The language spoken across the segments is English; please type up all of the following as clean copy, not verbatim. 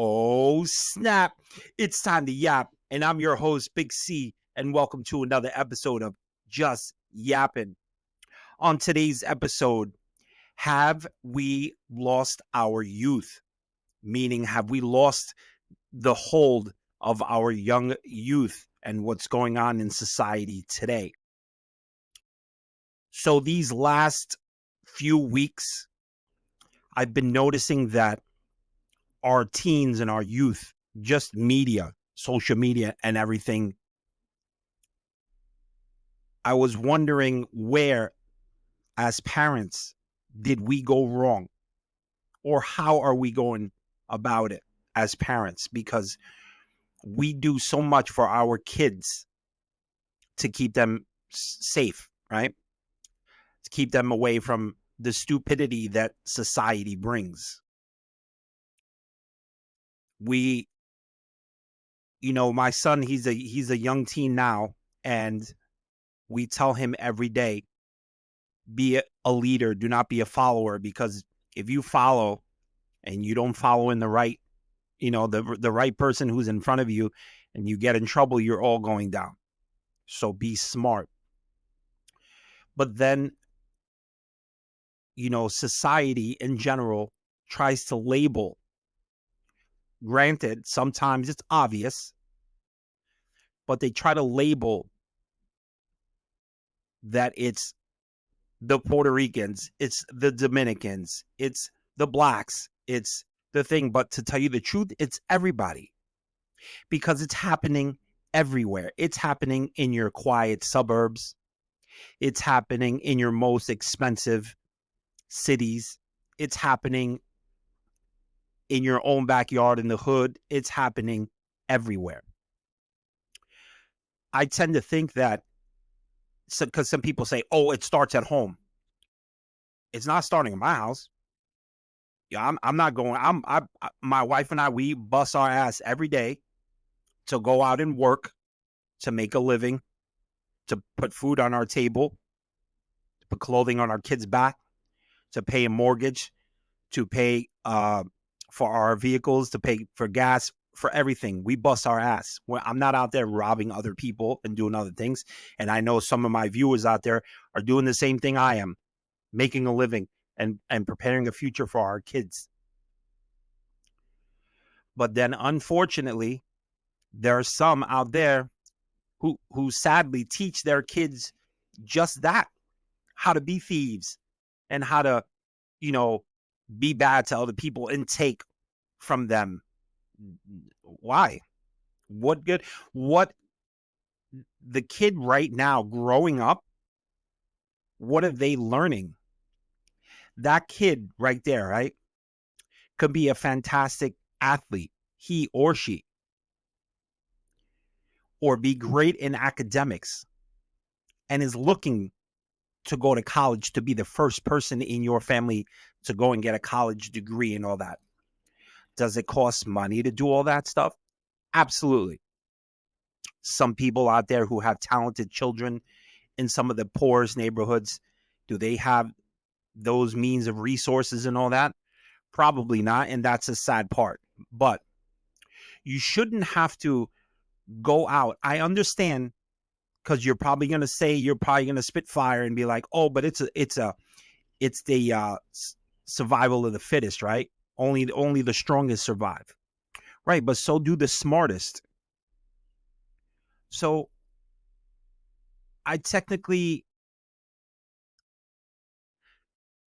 Oh, snap. It's time to yap. And I'm your host, Big C, and welcome to another episode of Just Yapping. On today's episode, have we lost our youth? Meaning, have we lost the hold of our young youth and what's going on in society today? So, these last few weeks, I've been noticing that our teens and our youth, just media, social media, and everything. I was wondering where, as parents, did we go wrong? Or how are we going about it as parents? Because we do so much for our kids to keep them safe, right? To keep them away from the stupidity that society brings. We, my son, he's a young teen now, and we tell him every day, be a leader, do not be a follower, because if you follow and you don't follow in the right, the right person who's in front of you, and you get in trouble, you're all going down. So be smart. But then, society in general tries to label. Granted, sometimes it's obvious, but they try to label that it's the Puerto Ricans, it's the Dominicans, it's the blacks, it's the thing. But to tell you the truth, it's everybody, because it's happening everywhere. It's happening in your quiet suburbs. It's happening in your most expensive cities. It's happening in your own backyard in the hood. It's happening everywhere. I tend to think that, because some people say, oh, it starts at home. It's not starting in my house. Yeah, I'm not going. My wife and I, we bust our ass every day to go out and work, to make a living, to put food on our table, to put clothing on our kids' back, to pay a mortgage, to pay for our vehicles, to pay for gas, for everything. We bust our ass. I'm not out there robbing other people and doing other things. And I know some of my viewers out there are doing the same thing I am, making a living and preparing a future for our kids. But then, unfortunately, there are some out there who sadly teach their kids just that, how to be thieves and how to, be bad to other people and take from them. Why? What good? What the kid right now growing up, what are they learning? That kid right there, right, could be a fantastic athlete, he or she, or be great in academics and is looking to go to college, to be the first person in your family to go and get a college degree and all that. Does it cost money to do all that stuff? Absolutely. Some people out there who have talented children in some of the poorest neighborhoods, do they have those means of resources and all that? Probably not. And that's a sad part. But you shouldn't have to go out. I understand, because you're probably going to spit fire and be like, oh, but it's the survival of the fittest, right? Only the strongest survive. Right. But so do the smartest. So I technically,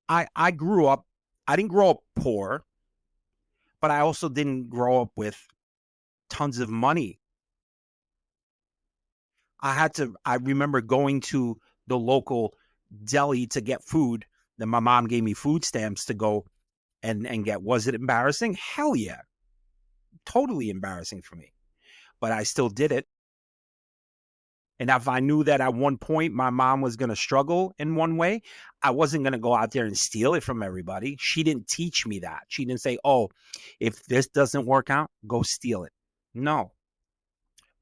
I grew up, I didn't grow up poor, but I also didn't grow up with tons of money. I remember going to the local deli to get food. Then my mom gave me food stamps to go and get. Was it embarrassing? Hell yeah. Totally embarrassing for me. But I still did it. And if I knew that at one point my mom was going to struggle in one way, I wasn't going to go out there and steal it from everybody. She didn't teach me that. She didn't say, oh, if this doesn't work out, go steal it. No.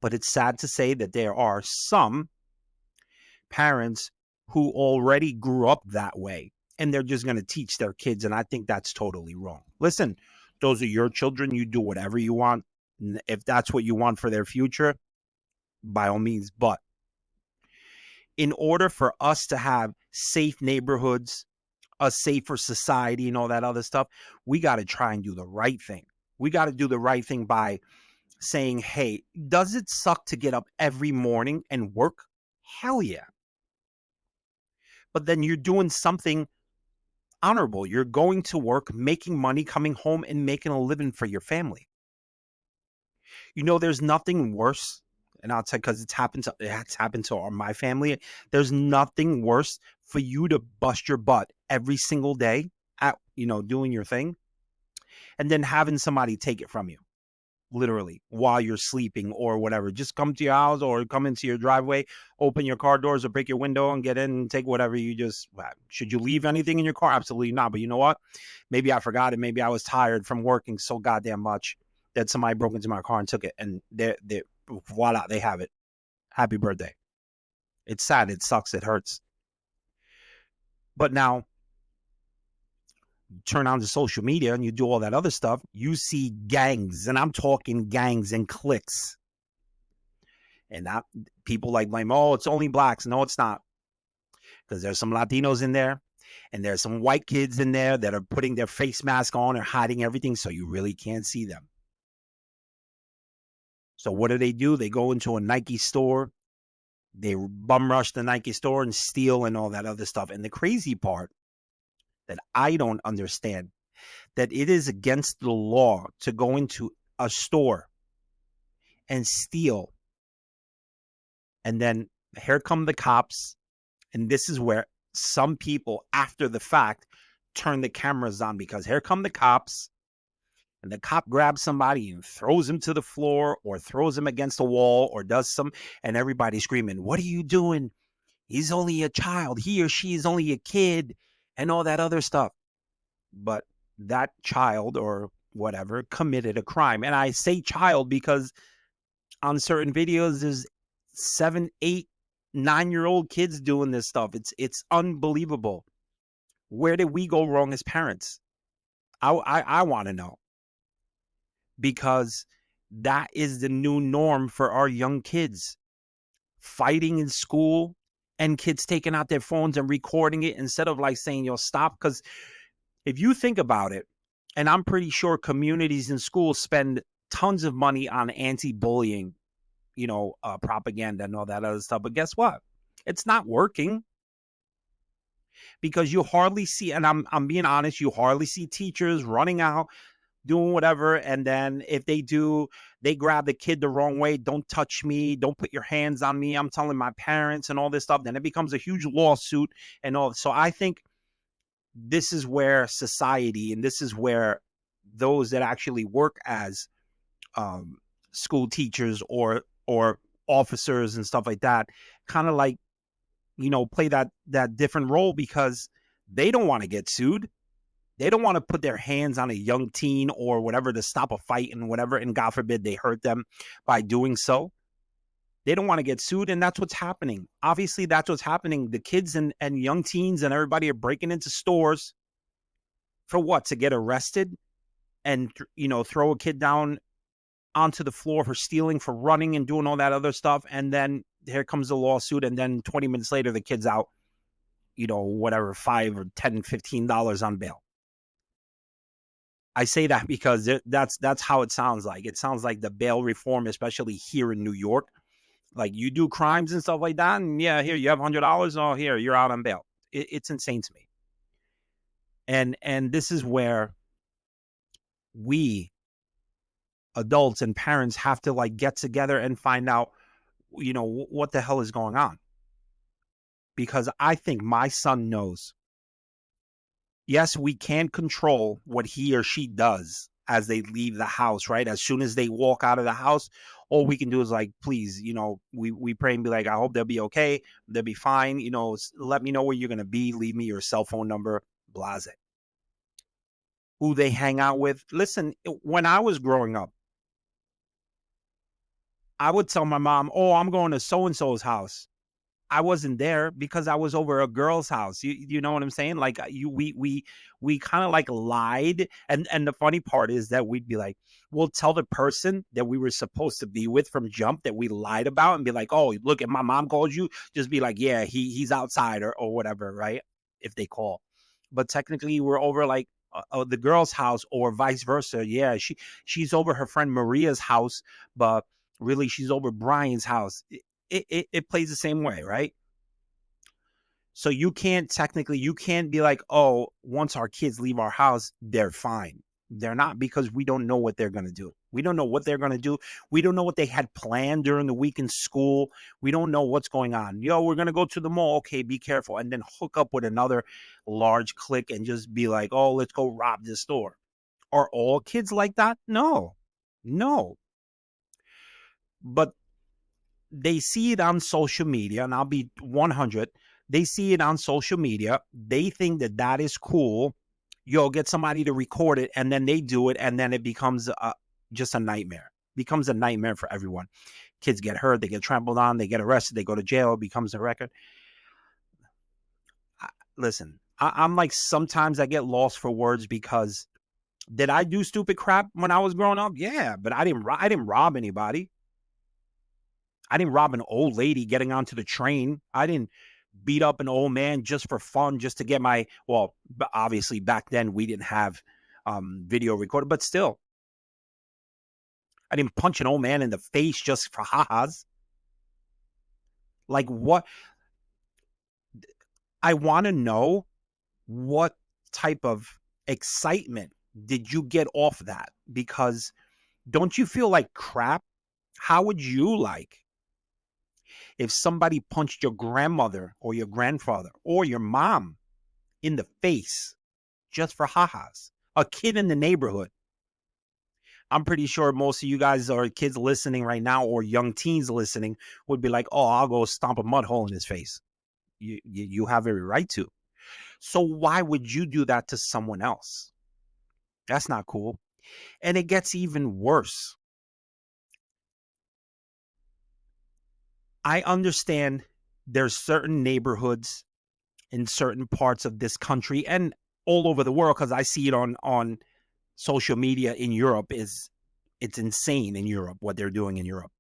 But it's sad to say that there are some parents who already grew up that way, and they're just going to teach their kids. And I think that's totally wrong. Listen, Those are your children. You do whatever you want. If that's what you want for their future, by all means. But in order for us to have safe neighborhoods, a safer society, and all that other stuff, we got to try and do the right thing. We got to do the right thing by saying, hey, does it suck to get up every morning and work? Hell yeah. But then you're doing something honorable. You're going to work, making money, coming home and making a living for your family. You know, there's nothing worse, and I'll tell you, because it's happened to my family. There's nothing worse for you to bust your butt every single day at, doing your thing, and then having somebody take it from you, literally, while you're sleeping or whatever. Just come to your house or come into your driveway, open your car doors or break your window and get in and take whatever you should you leave anything in your car? Absolutely not. But you know what? Maybe I forgot it. Maybe I was tired from working so goddamn much that somebody broke into my car and took it, and voila, they have it. Happy birthday. It's sad. It sucks. It hurts. But now, turn on to social media and you do all that other stuff, you see gangs, and I'm talking gangs and cliques. And people blame, oh, it's only blacks. No, it's not. Because there's some Latinos in there, and there's some white kids in there that are putting their face mask on or hiding everything, so you really can't see them. So what do? They go into a Nike store, they bum rush the Nike store and steal and all that other stuff. And the crazy part that I don't understand, that it is against the law to go into a store and steal. And then here come the cops. And this is where some people, after the fact, turn the cameras on, because here come the cops. And the cop grabs somebody and throws him to the floor or throws him against a wall or and everybody's screaming, what are you doing? He's only a child. He or she is only a kid, and all that other stuff. But that child or whatever committed a crime. And I say child because on certain videos, there's 7, 8, 9-year-old kids doing this stuff. It's unbelievable. Where did we go wrong as parents? I want to know. Because that is the new norm for our young kids. Fighting in school and kids taking out their phones and recording it instead of saying, yo, stop. Because if you think about it, and I'm pretty sure communities in schools spend tons of money on anti-bullying, propaganda and all that other stuff. But guess what? It's not working. Because you hardly see, and I'm being honest, you hardly see teachers running out doing whatever, and then if they do, they grab the kid the wrong way. Don't touch me, don't put your hands on me, I'm telling my parents and all this stuff. Then it becomes a huge lawsuit and all. So I think this is where society, and this is where those that actually work as school teachers or officers and stuff like that, kind of play that different role, because they don't want to get sued. They don't want to put their hands on a young teen or whatever to stop a fight and whatever, and God forbid they hurt them by doing so. They don't want to get sued, and that's what's happening. Obviously, that's what's happening. The kids and young teens and everybody are breaking into stores for what? To get arrested and, throw a kid down onto the floor for stealing, for running and doing all that other stuff. And then here comes the lawsuit, and then 20 minutes later, the kid's out, whatever, $5 or $10, $15 on bail. I say that because that's how it sounds like. It sounds like the bail reform, especially here in New York. Like, you do crimes and stuff like that, and yeah, here you have $100. Oh, here you're out on bail. It's insane to me. And this is where we adults and parents have to get together and find out, what the hell is going on. Because I think my son knows. Yes, we can't control what he or she does as they leave the house, right? As soon as they walk out of the house, all we can do is please, we pray and be I hope they'll be okay. They'll be fine. Let me know where you're going to be. Leave me your cell phone number, blase. Who they hang out with. Listen, when I was growing up, I would tell my mom, oh, I'm going to so-and-so's house. I wasn't there because I was over a girl's house. You know what I'm saying? Like we kind of like lied, and the funny part is that we'd be like, we'll tell the person that we were supposed to be with from jump that we lied about, and be like, oh, look, if my mom called you, just be like, yeah, he's outside or whatever, right? If they call, but technically we're over like the girl's house or vice versa. Yeah, she's over her friend Maria's house, but really she's over Brian's house. It plays the same way, right? So you can't technically, you can't be like, oh, once our kids leave our house, they're fine. They're not, because we don't know what they're going to do. We don't know what they're going to do. We don't know what they had planned during the week in school. We don't know what's going on. Yo, we're going to go to the mall. Okay, be careful. And then hook up with another large clique and just be like, oh, let's go rob this store. Are all kids like that? No, no. But they see it on social media, and I'll be 100. They see it on social media. They think that that is cool. Yo, get somebody to record it, and then they do it, and then it becomes just a nightmare. Becomes a nightmare for everyone. Kids get hurt, they get trampled on, they get arrested, they go to jail. It becomes a record. Listen, I'm like, sometimes I get lost for words, because did I do stupid crap when I was growing up? Yeah, but I didn't rob anybody. I didn't rob an old lady getting onto the train. I didn't beat up an old man just for fun, just to get my, well, obviously back then we didn't have video recorder, but still, I didn't punch an old man in the face just for ha-has. Like, what? I want to know, what type of excitement did you get off that? Because don't you feel like crap? How would you like if somebody punched your grandmother or your grandfather or your mom in the face just for ha-has? A kid in the neighborhood. I'm pretty sure most of you guys or kids listening right now, or young teens listening, would be like, oh, I'll go stomp a mud hole in his face. You have every right to. So why would you do that to someone else? That's not cool. And it gets even worse. I understand there's certain neighborhoods in certain parts of this country and all over the world, because I see it on social media in Europe. It's insane in Europe what they're doing in Europe.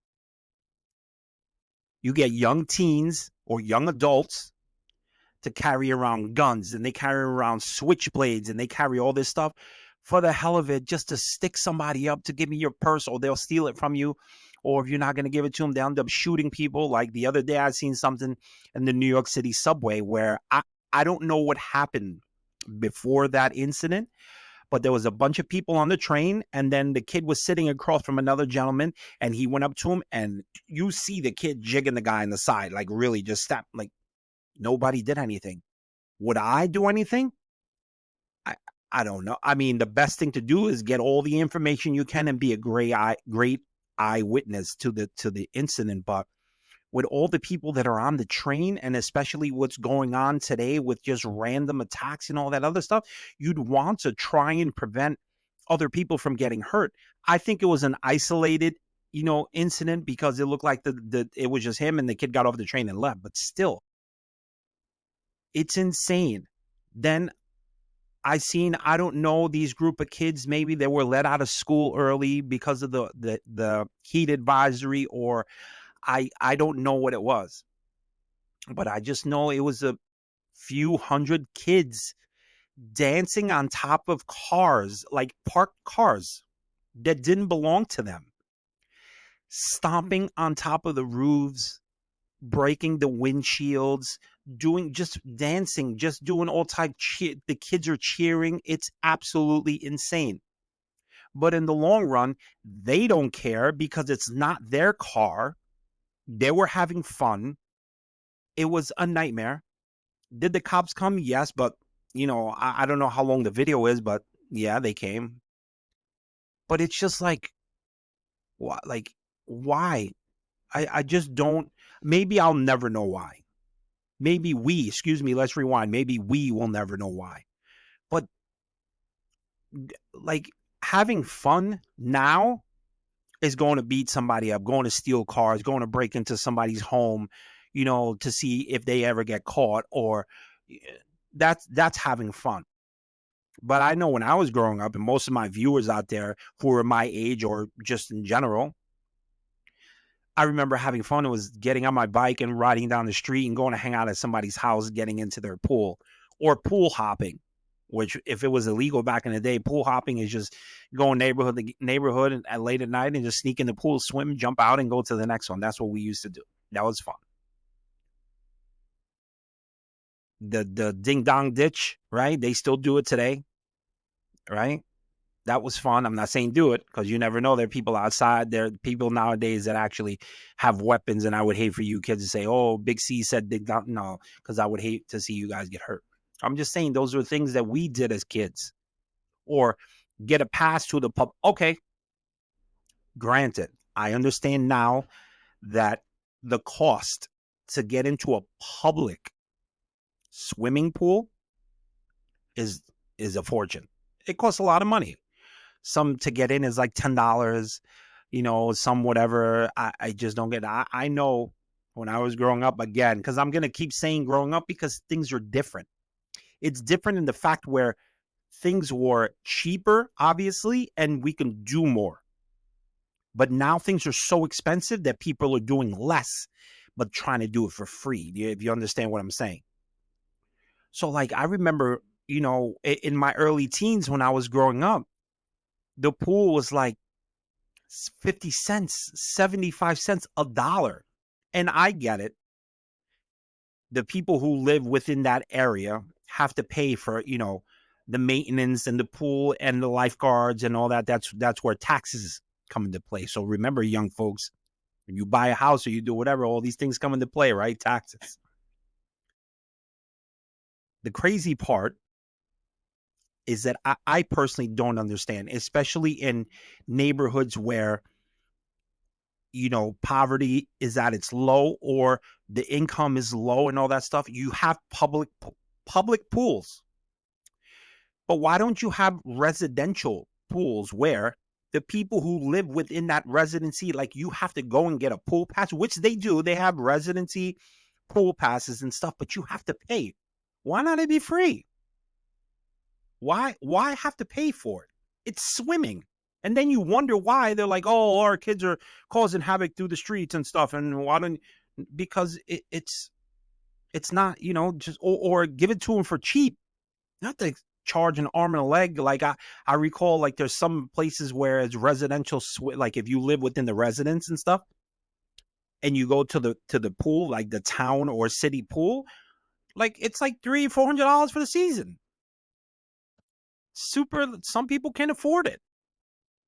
You get young teens or young adults to carry around guns, and they carry around switchblades, and they carry all this stuff for the hell of it, just to stick somebody up, to give me your purse, or they'll steal it from you. Or if you're not going to give it to them, they'll end up shooting people. Like the other day, I seen something in the New York City subway where I don't know what happened before that incident, but there was a bunch of people on the train, and then the kid was sitting across from another gentleman, and he went up to him, and you see the kid jigging the guy in the side, like really just stop. Like, nobody did anything. Would I do anything? I don't know. I mean, the best thing to do is get all the information you can and be a great eyewitness to the incident. But with all the people that are on the train, and especially what's going on today with just random attacks and all that other stuff, you'd want to try and prevent other people from getting hurt. I think it was an isolated, incident, because it looked like it was just him, and the kid got off the train and left. But still, it's insane. Then I don't know, these group of kids, maybe they were let out of school early because of the heat advisory, or I don't know what it was. But I just know it was a few hundred kids dancing on top of cars, like parked cars that didn't belong to them, stomping on top of the roofs, breaking the windshields, just dancing, just doing all type the kids are cheering. It's absolutely insane. But in the long run, they don't care, because it's not their car. They were having fun. It was a nightmare. Did the cops come? Yes, but I don't know how long the video is, but yeah, they came. But it's just like, what? Like, why? I just don't. Maybe I'll never know why. Maybe let's rewind. Maybe we will never know why. But like, having fun now is going to beat somebody up, going to steal cars, going to break into somebody's home, to see if they ever get caught, or that's having fun. But I know when I was growing up, and most of my viewers out there who are my age or just in general, I remember having fun. It was getting on my bike and riding down the street and going to hang out at somebody's house, getting into their pool, or pool hopping, which if it was illegal back in the day, pool hopping is just going neighborhood to neighborhood and at late at night and just sneak in the pool, swim, jump out, and go to the next one. That's what we used to do. That was fun. The ding dong ditch, right? They still do it today, right? That was fun. I'm not saying do it, because you never know. There are people outside. There are people nowadays that actually have weapons, and I would hate for you kids to say, "Oh, Big C said ding dong." No, because I would hate to see you guys get hurt. I'm just saying those are things that we did as kids, or get a pass to the pub. Okay, granted, I understand now that the cost to get into a public swimming pool is a fortune. It costs a lot of money. Some to get in is like $10, some whatever. I just don't get it. I know when I was growing up, again, because I'm going to keep saying growing up, because things are different. It's different in the fact where things were cheaper, obviously, and we can do more. But now things are so expensive that people are doing less, but trying to do it for free. If you understand what I'm saying. So like, I remember, in my early teens when I was growing up, the pool was like 50 cents, 75 cents, $1. And I get it. The people who live within that area have to pay for, the maintenance and the pool and the lifeguards and all that. That's where taxes come into play. So remember, young folks, when you buy a house or you do whatever, all these things come into play, right? Taxes. The crazy part is that I personally don't understand, especially in neighborhoods where, poverty is at its low, or the income is low and all that stuff. You have public pools. But why don't you have residential pools where the people who live within that residency, like, you have to go and get a pool pass, which they do. They have residency pool passes and stuff, but you have to pay. Why not it be free? Why have to pay for it? It's swimming. And then you wonder why they're like, oh, our kids are causing havoc through the streets and stuff. And why don't, because it's not, just, or give it to them for cheap. Not to charge an arm and a leg. Like I recall, like, there's some places where it's residential, like if you live within the residence and stuff, and you go to the pool, like the town or city pool, like it's like $300-$400 for the season. Some people can't afford it.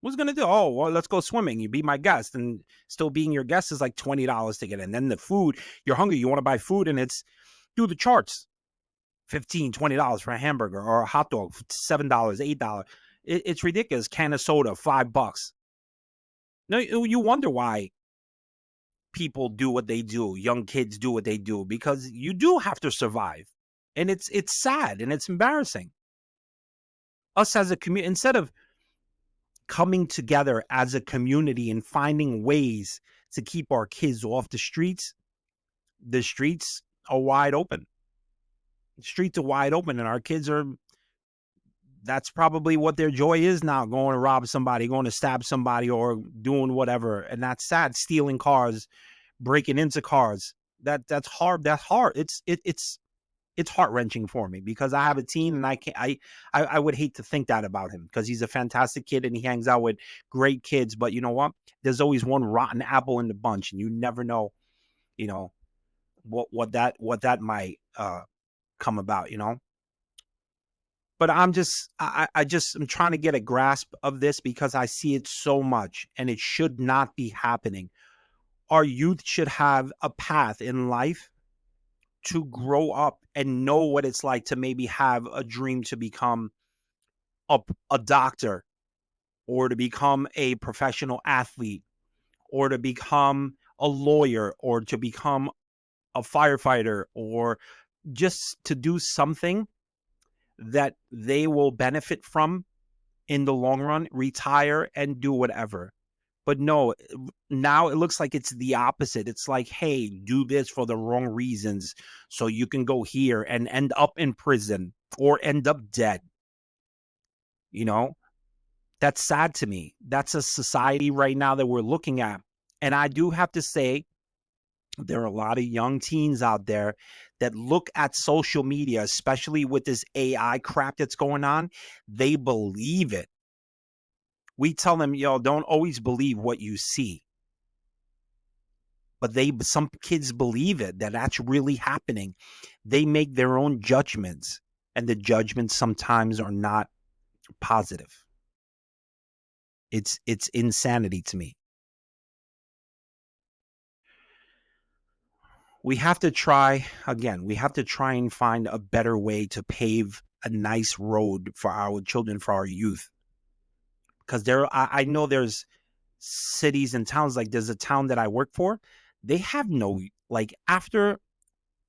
What's gonna do? Oh, well, let's go swimming. You be my guest, and still being your guest is like $20 to get in. Then the food, you're hungry, you want to buy food, and it's through the charts. $15-$20 for a hamburger, or a hot dog, $7, $8. It's ridiculous. Can of soda, $5. No, you wonder why people do what they do. Young kids do what they do, because you do have to survive, and it's sad and it's embarrassing. Us as a community, instead of coming together as a community and finding ways to keep our kids off the streets are wide open. The streets are wide open, and our kids that's probably what their joy is now, going to rob somebody, going to stab somebody, or doing whatever. And that's sad. Stealing cars, breaking into cars. That's hard. That's hard. It's heart-wrenching for me, because I have a teen, and I would hate to think that about him, because he's a fantastic kid and he hangs out with great kids. But you know what? There's always one rotten apple in the bunch, and you never know, what that might come about, But I'm trying to get a grasp of this, because I see it so much, and it should not be happening. Our youth should have a path in life to grow up and know what it's like to maybe have a dream to become a doctor, or to become a professional athlete, or to become a lawyer, or to become a firefighter, or just to do something that they will benefit from in the long run, retire and do whatever. But no, now it looks like it's the opposite. It's like, hey, do this for the wrong reasons so you can go here and end up in prison or end up dead. You know, that's sad to me. That's a society right now that we're looking at. And I do have to say, there are a lot of young teens out there that look at social media, especially with this AI crap that's going on. They believe it. We tell them, yo, don't always believe what you see. But some kids believe it, that that's really happening. They make their own judgments, and the judgments sometimes are not positive. It's insanity to me. We have to try and find a better way to pave a nice road for our children, for our youth. Because I know there's cities and towns, like there's a town that I work for. They have no, like, after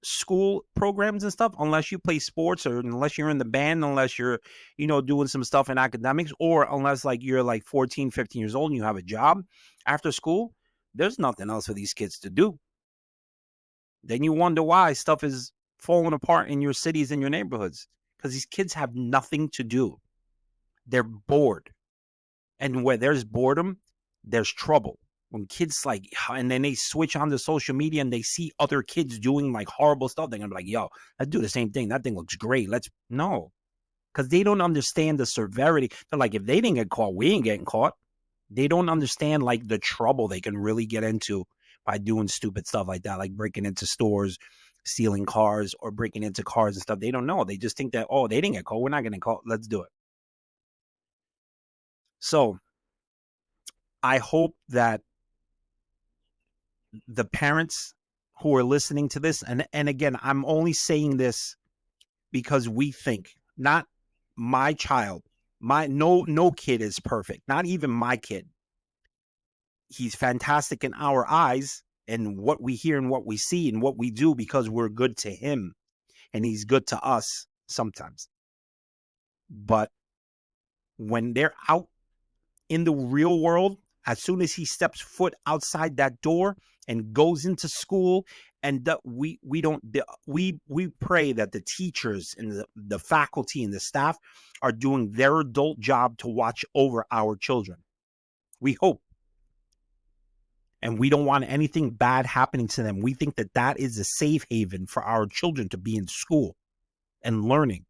school programs and stuff, unless you play sports or unless you're in the band, unless you're, doing some stuff in academics, or unless like you're like 14, 15 years old and you have a job after school, there's nothing else for these kids to do. Then you wonder why stuff is falling apart in your cities and your neighborhoods, because these kids have nothing to do. They're bored. And where there's boredom, there's trouble. When kids and then they switch on to social media and they see other kids doing like horrible stuff, they're gonna be like, yo, let's do the same thing. That thing looks great. No. Because they don't understand the severity. They're like, if they didn't get caught, we ain't getting caught. They don't understand like the trouble they can really get into by doing stupid stuff like that, like breaking into stores, stealing cars, or breaking into cars and stuff. They don't know. They just think that, oh, they didn't get caught, we're not getting caught. Let's do it. So I hope that the parents who are listening to this, and again, I'm only saying this because we think, not my child, no kid is perfect, not even my kid. He's fantastic in our eyes and what we hear and what we see and what we do, because we're good to him and he's good to us sometimes. But when they're out in the real world, as soon as he steps foot outside that door and goes into school, and we pray that the teachers and the faculty and the staff are doing their adult job to watch over our children. We hope. And we don't want anything bad happening to them. We think that that is a safe haven for our children to be in school and learning.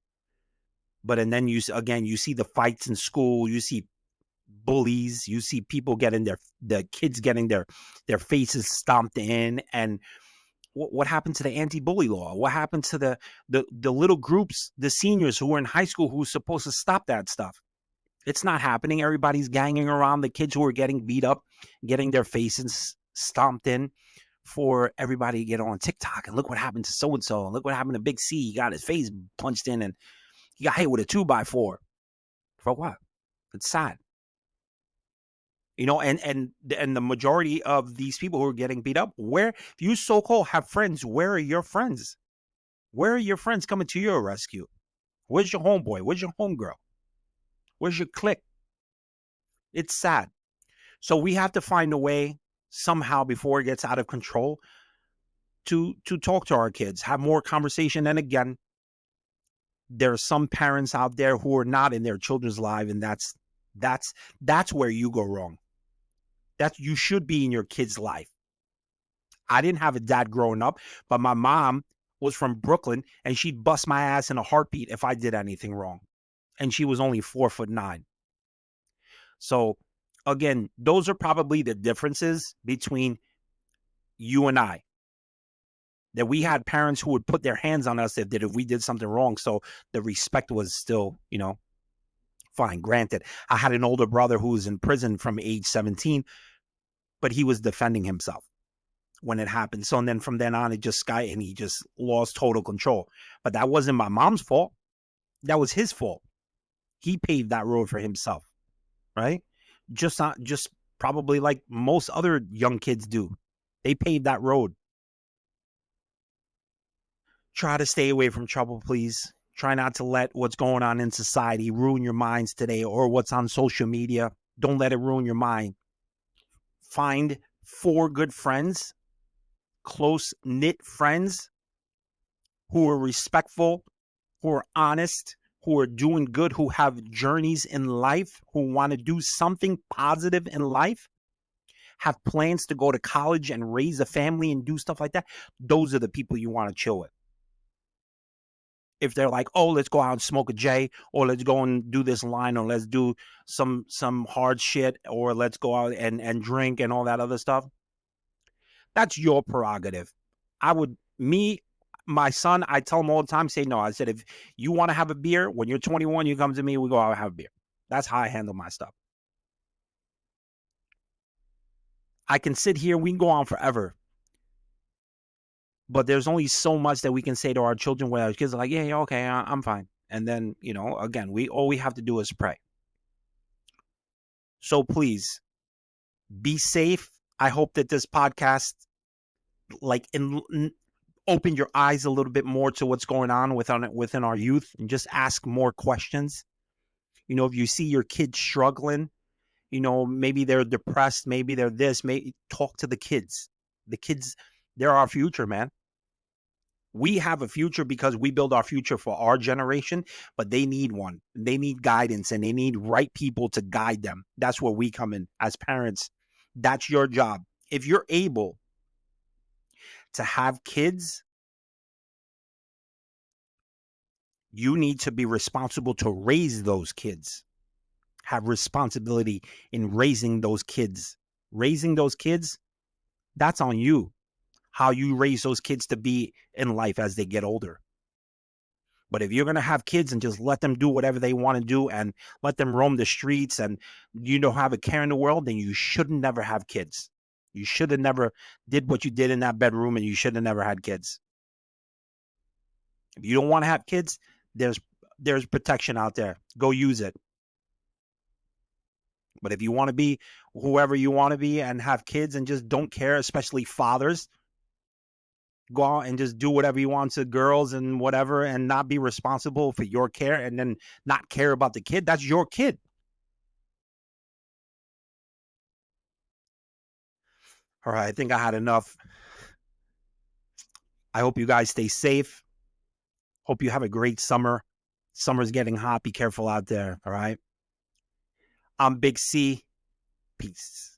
And then you see the fights in school. You see bullies. You see people the kids getting their faces stomped in. And what happened to the anti-bully law? What happened to the little groups, the seniors who were in high school who were supposed to stop that stuff? It's not happening. Everybody's ganging around the kids who are getting beat up, getting their faces stomped in, for everybody to get on TikTok. And look what happened to so-and-so. And look what happened to Big C. He got his face punched in and he got hit with a 2x4. For what? It's sad. And the majority of these people who are getting beat up, if you so-called have friends, where are your friends? Where are your friends coming to your rescue? Where's your homeboy? Where's your homegirl? Where's your clique? It's sad. So we have to find a way somehow before it gets out of control to talk to our kids, have more conversation. And again, there are some parents out there who are not in their children's life, and that's where you go wrong. You should be in your kid's life. I didn't have a dad growing up, but my mom was from Brooklyn, and she'd bust my ass in a heartbeat if I did anything wrong. And she was only 4'9". So again, those are probably the differences between you and I. That we had parents who would put their hands on us if we did something wrong. So the respect was still, fine. Granted, I had an older brother who was in prison from age 17, but he was defending himself when it happened. So, and then from then on, he just lost total control. But that wasn't my mom's fault. That was his fault. He paved that road for himself, right? Just probably like most other young kids do. They paved that road. Try to stay away from trouble, please. Try not to let what's going on in society ruin your minds today, or what's on social media. Don't let it ruin your mind. find 4 good friends, close knit friends who are respectful, who are honest, who are doing good, who have journeys in life, who want to do something positive in life, have plans to go to college and raise a family and do stuff like that. Those are the people you want to chill with. If they're like, oh, let's go out and smoke a J, or let's go and do this line, or let's do some hard shit, or let's go out and drink and all that other stuff, that's your prerogative. My son, I tell him all the time, say no. I said, if you want to have a beer, when you're 21, you come to me, we go out and have a beer. That's how I handle my stuff. I can sit here, we can go on forever. But there's only so much that we can say to our children where our kids are like, yeah, okay, I'm fine. And then, again, all we have to do is pray. So please be safe. I hope that this podcast, open your eyes a little bit more to what's going on within our youth, and just ask more questions. If you see your kids struggling, maybe they're depressed, maybe they're this, maybe talk to the kids. The kids, they're our future, man. We have a future because we build our future for our generation, but they need one. They need guidance, and they need right people to guide them. That's where we come in as parents. That's your job. If you're able to have kids, you need to be responsible to raise those kids. Have responsibility in raising those kids. Raising those kids, that's on you. How you raise those kids to be in life as they get older. But if you're going to have kids and just let them do whatever they want to do and let them roam the streets and you don't have a care in the world, then you should never have kids. You should have never did what you did in that bedroom, and you should have never had kids. If you don't want to have kids, there's protection out there. Go use it. But if you want to be whoever you want to be and have kids and just don't care, especially fathers, go out and just do whatever you want to girls and whatever, and not be responsible for your care, and then not care about the kid, that's your kid. All right, I think I had enough. I hope you guys stay safe. Hope you have a great summer. Summer's getting hot. Be careful out there. All right. I'm Big C. Peace.